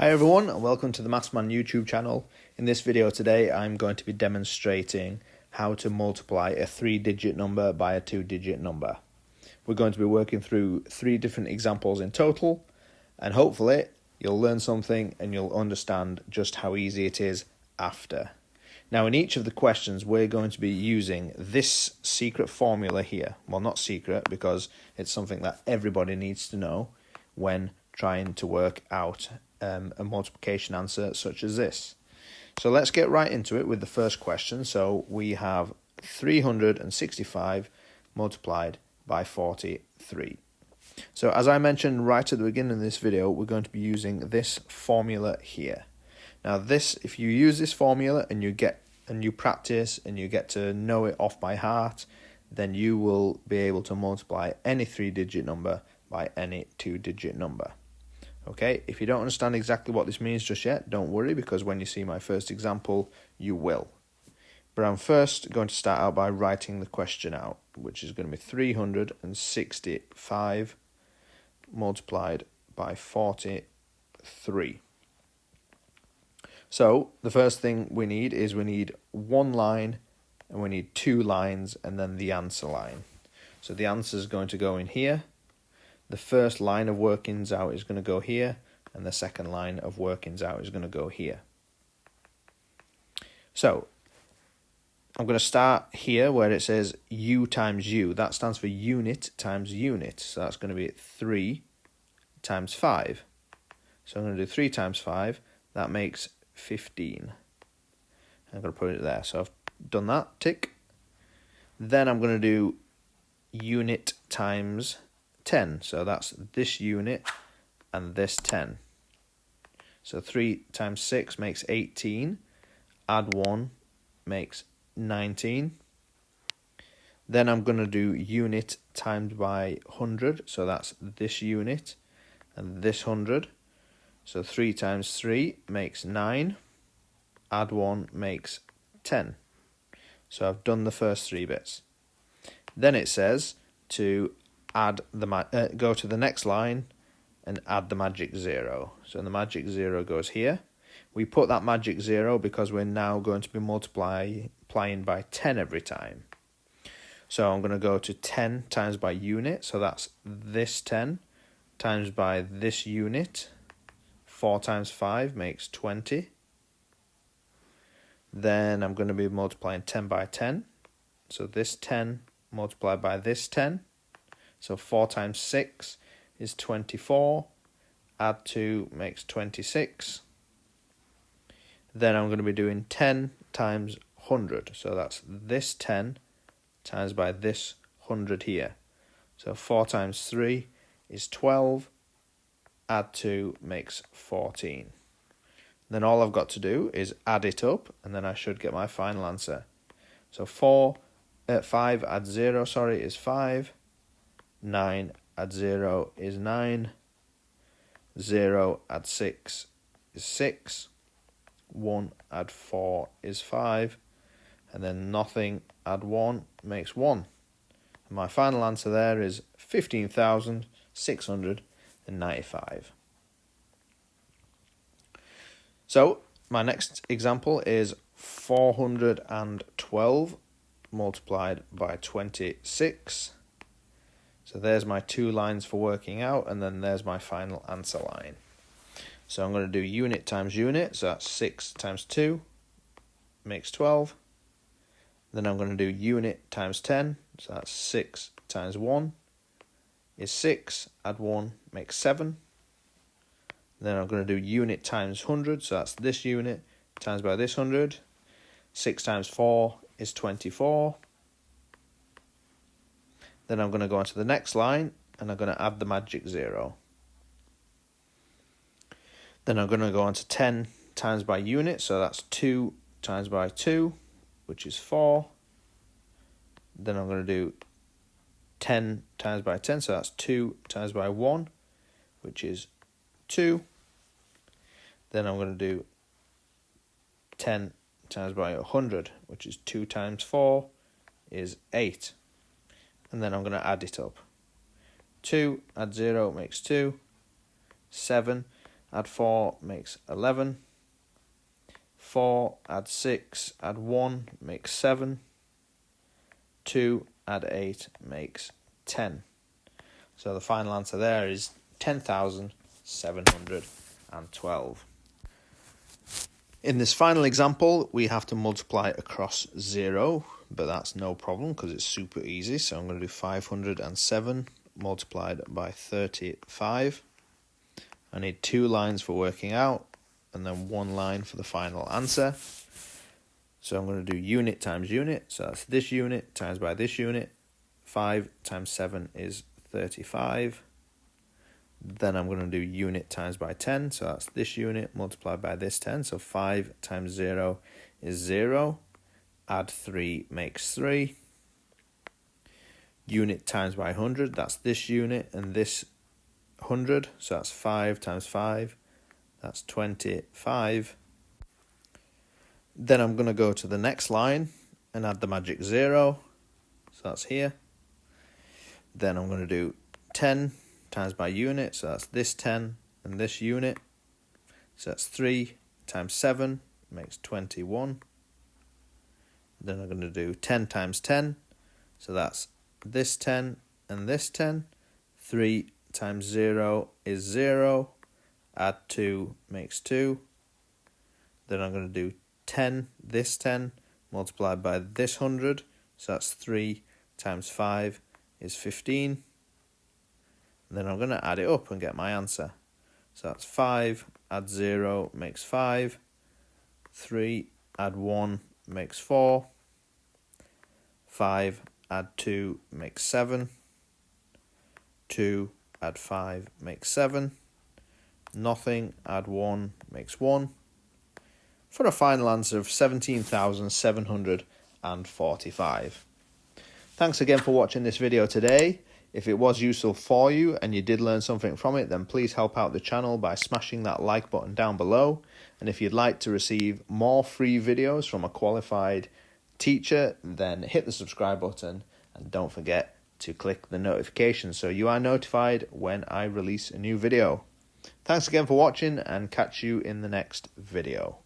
Hi everyone and welcome to the Mathsman YouTube channel. In this video today I'm going to be demonstrating how to multiply a 3-digit number by a 2-digit number. We're going to be working through 3 different examples in total, and hopefully you'll learn something and you'll understand just how easy it is after. Now in each of the questions we're going to be using this secret formula here. Well, not secret because it's something that everybody needs to know when trying to work out a multiplication answer such as this. So let's get right into it with the first question. So we have 365 multiplied by 43. So as I mentioned right at the beginning of this video, we're going to be using this formula here. Now this, if you use this formula and you practice and you get to know it off by heart, then you will be able to multiply any 3-digit number by any 2-digit number. Okay, if you don't understand exactly what this means just yet, don't worry, because when you see my first example, you will. But I'm first going to start out by writing the question out, which is going to be 365 multiplied by 43. So the first thing we need is we need one line and we need 2 lines and then the answer line. So the answer is going to go in here. The first line of workings out is going to go here, and the second line of workings out is going to go here. So I'm going to start here where it says U times U. That stands for unit times unit. So that's going to be 3 times 5. So I'm going to do 3 times 5. That makes 15. I'm going to put it there. So I've done that. Tick. Then I'm going to do unit times 10. So that's this unit and this 10. So 3 times 6 makes 18. Add 1 makes 19. Then I'm going to do unit times by 100. So that's this unit and this 100. So 3 times 3 makes 9. Add 1 makes 10. So I've done the first 3 bits. Then it says to add go to the next line and add the magic 0. So the magic 0 goes here. We put that magic 0 because we're now going to be multiplying by 10 every time. So I'm going to go to 10 times by unit. So that's this 10 times by this unit. 4 times 5 makes 20. Then I'm going to be multiplying 10 by 10. So this 10 multiplied by this 10. So 4 times 6 is 24. Add 2 makes 26. Then I'm going to be doing 10 times 100. So that's this 10 times by this 100 here. So 4 times 3 is 12. Add 2 makes 14. Then all I've got to do is add it up, and then I should get my final answer. So 5 add 0, is 5. 9 add 0 is 9. 0 add 6 is 6. 1 add 4 is 5. And then nothing add 1 makes 1. And my final answer there is 15,695. So my next example is 412 multiplied by 26. So there's my 2 lines for working out, and then there's my final answer line. So I'm going to do unit times unit, so that's 6 times 2 makes 12. Then I'm going to do unit times 10, so that's 6 times 1 is 6, add 1 makes 7. Then I'm going to do unit times 100, so that's this unit times by this 100. 6 times 4 is 24. Then I'm going to go on to the next line, and I'm going to add the magic 0. Then I'm going to go on to 10 times by unit, so that's 2 times by 2, which is 4. Then I'm going to do 10 times by 10, so that's 2 times by 1, which is 2. Then I'm going to do 10 times by 100, which is 2 times 4 is 8. And then I'm going to add it up. 2 add 0 makes 2. 7 add 4 makes 11. 4, add 6, add 1 makes 7. 2, add 8 makes 10. So the final answer there is 10,712. In this final example, we have to multiply across 0, but that's no problem because it's super easy. So I'm going to do 507 multiplied by 35. I need 2 lines for working out, and then 1 line for the final answer. So I'm going to do unit times unit. So that's this unit times by this unit. 5 times 7 is 35. Then I'm going to do unit times by 10. So that's this unit multiplied by this 10. So 5 times 0 is 0. Add 3 makes 3. Unit times by 100. That's this unit and this 100. So that's 5 times 5. That's 25. Then I'm going to go to the next line and add the magic 0. So that's here. Then I'm going to do 10 times by unit. So that's this 10 and this unit. So that's 3 times 7 makes 21. Then I'm going to do 10 times 10. So that's this 10 and this 10. 3 times 0 is 0. Add 2 makes 2. Then I'm going to do 10, this 10, multiplied by this 100. So that's 3 times 5 is 15. And then I'm going to add it up and get my answer. So that's 5, add 0 makes 5. 3, add 1 makes 4. 5, add 2 makes 7. 2, add 5 makes 7. Nothing, add 1 makes 1. For a final answer of 17,745. Thanks again for watching this video today. If it was useful for you and you did learn something from it, then please help out the channel by smashing that like button down below. And if you'd like to receive more free videos from a qualified teacher, then hit the subscribe button and don't forget to click the notification so you are notified when I release a new video. Thanks again for watching and catch you in the next video.